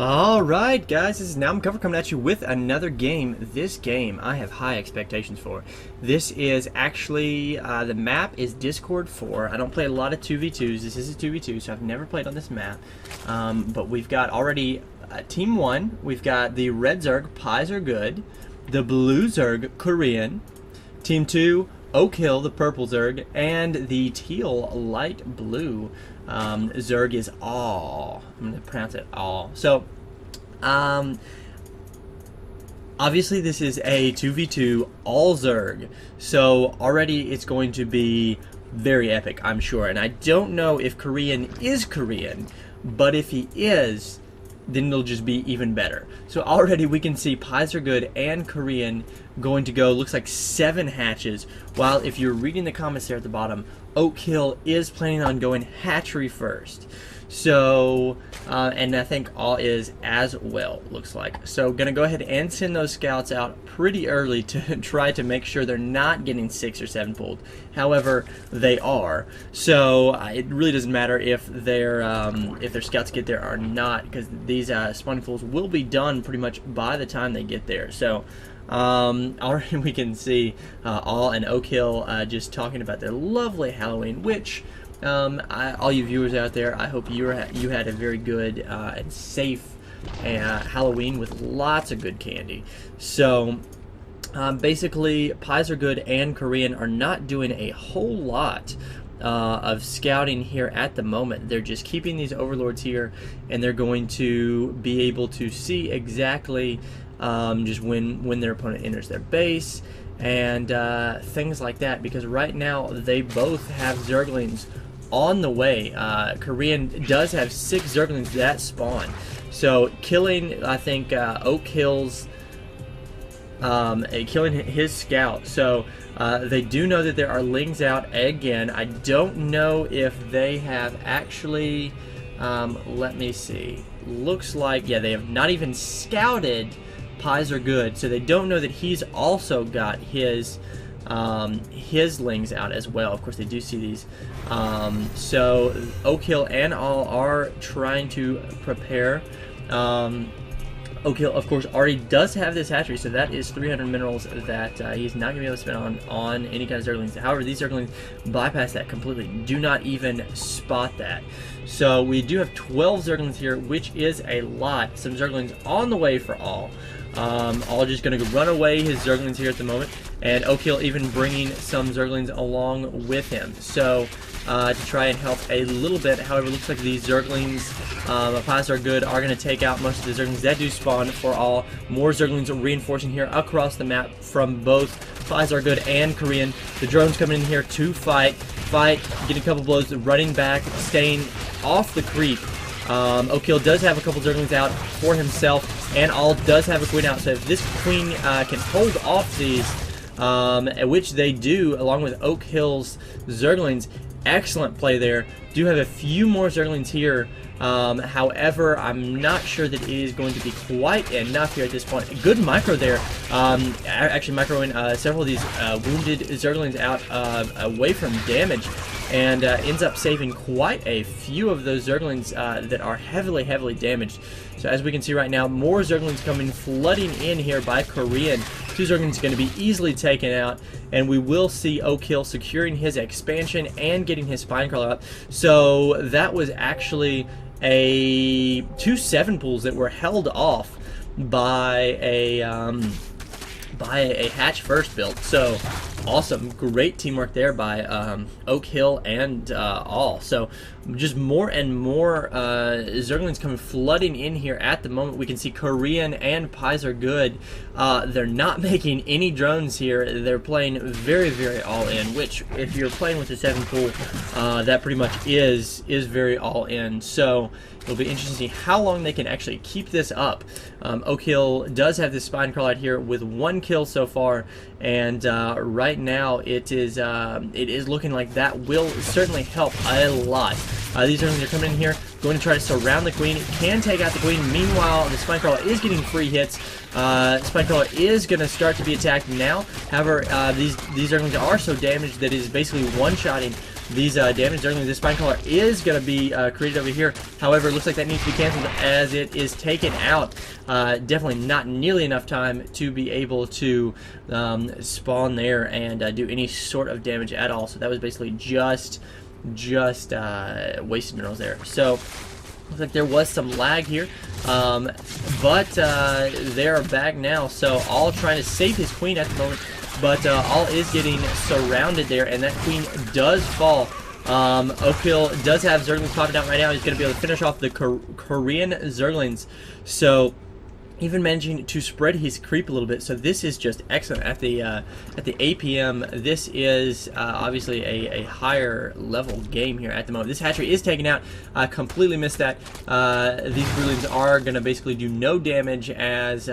Alright guys, this is Now I'm Cover coming at you with another game. This game I have high expectations for. This is actually, the map is Discord 4. I don't play a lot of 2v2s. This is a 2v2, so I've never played on this map. But we've got already Team 1, we've got the Red Zerg, Pies Are Good, the Blue Zerg, Korean, Team 2, Oak Hill, the Purple Zerg, and the Teal Light Blue Zerg is all. I'm going to pronounce it all. So, obviously this is a 2v2 all Zerg. So already it's going to be very epic, I'm sure. And I don't know if Korean is Korean, but if he is, then it'll just be even better. So already we can see Pies Are Good and Korean going to go, looks like 7 hatches, while if you're reading the comments there at the bottom, Oak Hill is planning on going hatchery first. So, and I think all is as well, looks like. So gonna go ahead and send those scouts out pretty early to try to make sure they're not getting 6 or 7 pulled. However, they are. So it really doesn't matter if their scouts get there or not, because these spawning pools will be done pretty much by the time they get there. So already we can see all and Oak Hill just talking about their lovely Halloween, which all you viewers out there, I hope you had a very good and safe Halloween with lots of good candy. So basically Pies Are Good and Korean are not doing a whole lot of scouting here at the moment. They're just keeping these overlords here, and they're going to be able to see exactly just when their opponent enters their base and things like that, because right now they both have Zerglings on the way. Korean does have 6 Zerglings that spawn, so killing, I think, Oak Hill's killing his scout. So they do know that there are lings out again. I don't know if they have actually let me see, looks like, yeah, they have not even scouted Pies Are Good, so they don't know that he's also got his lings out as well. Of course they do see these. So Oak Hill and all are trying to prepare. Oak Hill, of course, already does have this hatchery, so that is 300 minerals that he's not going to be able to spend on any kind of Zerglings. However, these Zerglings bypass that completely, do not even spot that. So we do have 12 Zerglings here, which is a lot. Some Zerglings on the way for all. All just going to run away his Zerglings here at the moment, and Oak Hill even bringing some Zerglings along with him. So to try and help a little bit. However, it looks like these Zerglings, Pies Are Good, are going to take out most of the Zerglings that do spawn for all. More Zerglings are reinforcing here across the map from both Pies Are Good and Korean. The drones coming in here to fight, getting a couple blows, running back, staying off the creep. Oak Hill does have a couple Zerglings out for himself, and all does have a queen out. So if this queen can hold off these, which they do, along with Oak Hill's Zerglings, excellent play there. Do have a few more Zerglings here. However, I'm not sure that it is going to be quite enough here at this point. Good micro there. Actually microing several of these wounded Zerglings out away from damage, and ends up saving quite a few of those Zerglings that are heavily damaged. So as we can see right now, more Zerglings coming flooding in here by Korean. 2 Zerglings going to be easily taken out, and we will see Oak Hill securing his expansion and getting his Spinecrawler up. So that was actually a 2 7 pools that were held off by a hatch first build. So awesome, great teamwork there by Oak Hill and all. So just more and more Zerglings coming flooding in here at the moment. We can see Korean and Pies Are Good. They're not making any drones here. They're playing very all in, which if you're playing with a 7 pool, that pretty much is very all in. So it'll be interesting to see how long they can actually keep this up. Oak Hill does have this Spinecrawler out here with 1 kill so far, and right now it is looking like that will certainly help a lot. These Zerglings are coming in here, going to try to surround the queen. Can take out the queen. Meanwhile, the Spinecrawler is getting free hits. Spinecrawler is going to start to be attacked now. However, these Zerglings are so damaged that it is basically one-shotting these damaged Zerglings. This Spine Crawler is going to be created over here. However, it looks like that needs to be canceled as it is taken out. Definitely not nearly enough time to be able to spawn there and do any sort of damage at all. So that was basically just wasted minerals there. So looks like there was some lag here, but they're back now. So all trying to save his queen at the moment, but all is getting surrounded there, and that queen does fall. Oakhill does have Zerglings popping out right now. He's going to be able to finish off the Korean Zerglings. So even managing to spread his creep a little bit. So this is just excellent at the APM. This is obviously a higher level game here at the moment. This hatchery is taken out. I completely missed that. These broodlings are going to basically do no damage as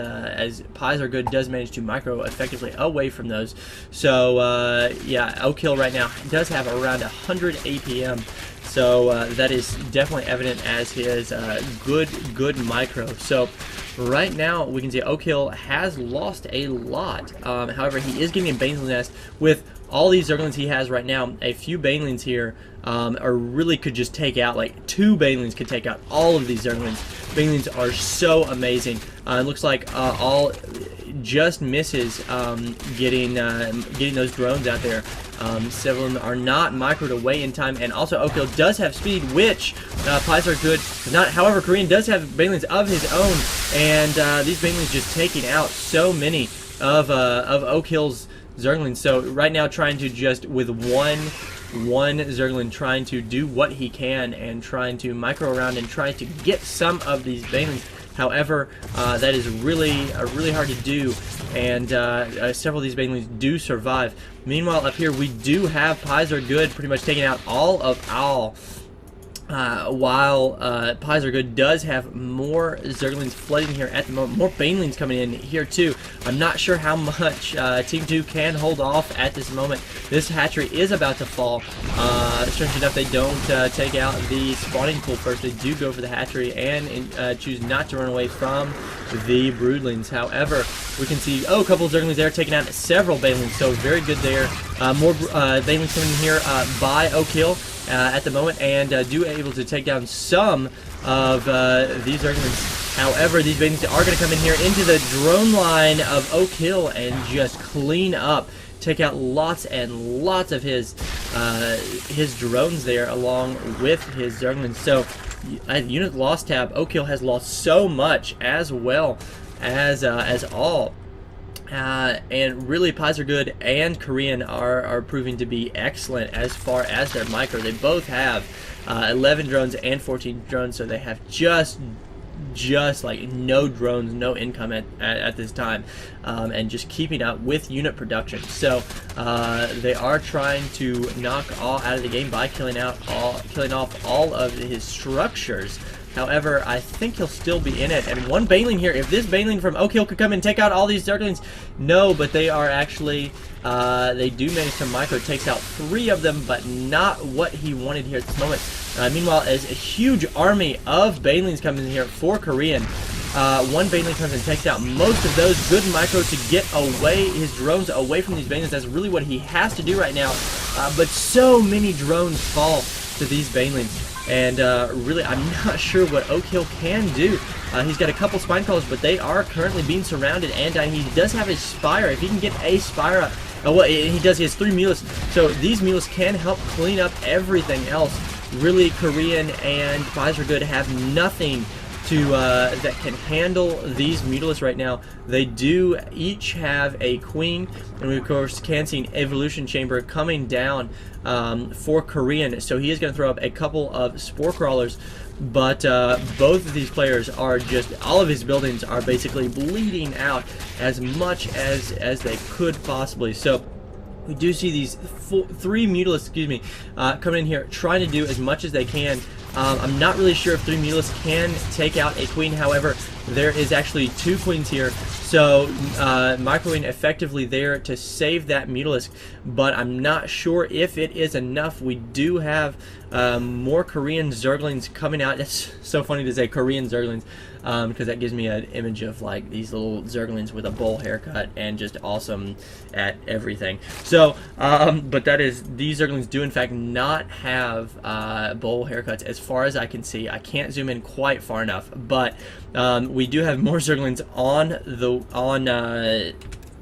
Pies Are Good does manage to micro effectively away from those. So yeah, Oakhill right now does have around 100 APM. So that is definitely evident as his good micro. So right now we can see Oakhill has lost a lot. However, he is getting a Baneling Nest with all these Zerglings he has right now. A few Banelings here or really could just take out, like 2 Banelings could take out all of these Zerglings. Banelings are so amazing. It looks like all just misses getting those drones out there. Several of them are not microed away in time, and also Oakhill does have speed, which Pies Are Good does not. However, Korean does have Banelings of his own, and these Banelings just taking out so many of Oakhill's Zerglings. So right now, trying to just with one Zergling trying to do what he can and trying to micro around and try to get some of these Banelings. However, that is really hard to do, and several of these Banelings do survive. Meanwhile, up here we do have Pies Are Good pretty much taking out all of Owl, while Pies Are Good does have more Zerglings flooding here at the moment. More Banelings coming in here too. I'm not sure how much Team 2 can hold off at this moment. This hatchery is about to fall. Strange enough, they don't take out the spawning pool first. They do go for the hatchery and choose not to run away from the broodlings. However, we can see, a couple of Zerglings there taking out several Banelings, so very good there. More Banelings coming in here by Oakhill at the moment, and do able to take down some of these Zerglings. However, these Banelings are going to come in here into the drone line of Oakhill and just clean up, take out lots and lots of his drones there along with his Zerglings. So at unit loss tab, Oakhill has lost so much as well as all. And really, Pies Are Good and Korean are proving to be excellent as far as their micro. They both have 11 drones and 14 drones, so they have just like no drones, no income at this time, and just keeping up with unit production. So they are trying to knock all out of the game by killing off all of his structures. However, I think he'll still be in it. I mean, one Baneling here. If this Baneling from Oakhill could come and take out all these Zerglings, no, but they are actually, they do manage to micro. Takes out 3 of them, but not what he wanted here at this moment. Meanwhile, as a huge army of Banelings comes in here for Korean, one Baneling comes and takes out most of those. Good micro to get away his drones away from these Banelings. That's really what he has to do right now. But so many drones fall to these Banelings. And really, I'm not sure what Oakhill can do. He's got a couple Spine Crawlers, but they are currently being surrounded and dying. He does have a Spire. If he can get a Spire up, well, he does. He has 3 Mulas. So these Mulas can help clean up everything else. Really, Korean and Pies Are Good have nothing to that can handle these Mutalisks right now. They do each have a Queen, and we of course can see an Evolution Chamber coming down for Korean. So he is going to throw up a couple of Spore Crawlers, but both of these players are just, all of his buildings are basically bleeding out as much as they could possibly. So we do see these 3 Mutalisks, coming in here trying to do as much as they can. I'm not really sure if 3 Mutalisks can take out a Queen. However, there is actually 2 Queens here, so microwing effectively there to save that Mutalisk, but I'm not sure if it is enough. We do have more Korean Zerglings coming out. It's so funny to say Korean Zerglings. because that gives me an image of like these little Zerglings with a bowl haircut and just awesome at everything. So, but these Zerglings do in fact not have bowl haircuts as far as I can see. I can't zoom in quite far enough, but we do have more Zerglings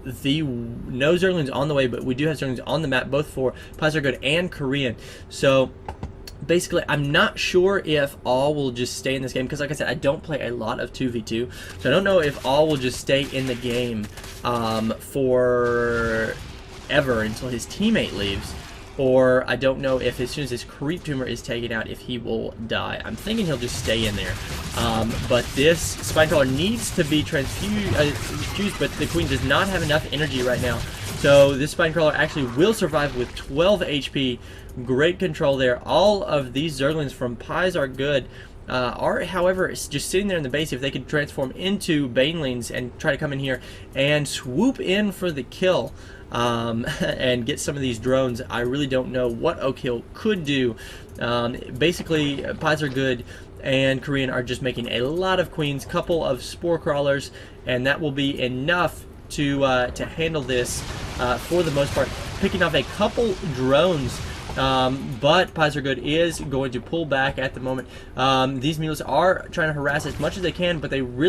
no Zerglings on the way, but we do have Zerglings on the map, both for Pies Are Good and Korean. So basically, I'm not sure if all will just stay in this game, because like I said, I don't play a lot of 2v2, so I don't know if all will just stay in the game forever until his teammate leaves, or I don't know if as soon as his creep tumor is taken out, if he will die. I'm thinking he'll just stay in there. But this Spinecrawler needs to be transfused, but the Queen does not have enough energy right now. So this Spinecrawler actually will survive with 12 HP. Great control there. All of these Zerglings from Pies Are Good are, however, just sitting there in the base. If they could transform into Banelings and try to come in here and swoop in for the kill, and get some of these drones, I really don't know what Oak Hill could do. Basically, Pies Are Good and Korean are just making a lot of queens, couple of spore crawlers, and that will be enough to handle this for the most part. Picking off a couple drones, but Pies Are Good is going to pull back at the moment. These mules are trying to harass as much as they can, but they really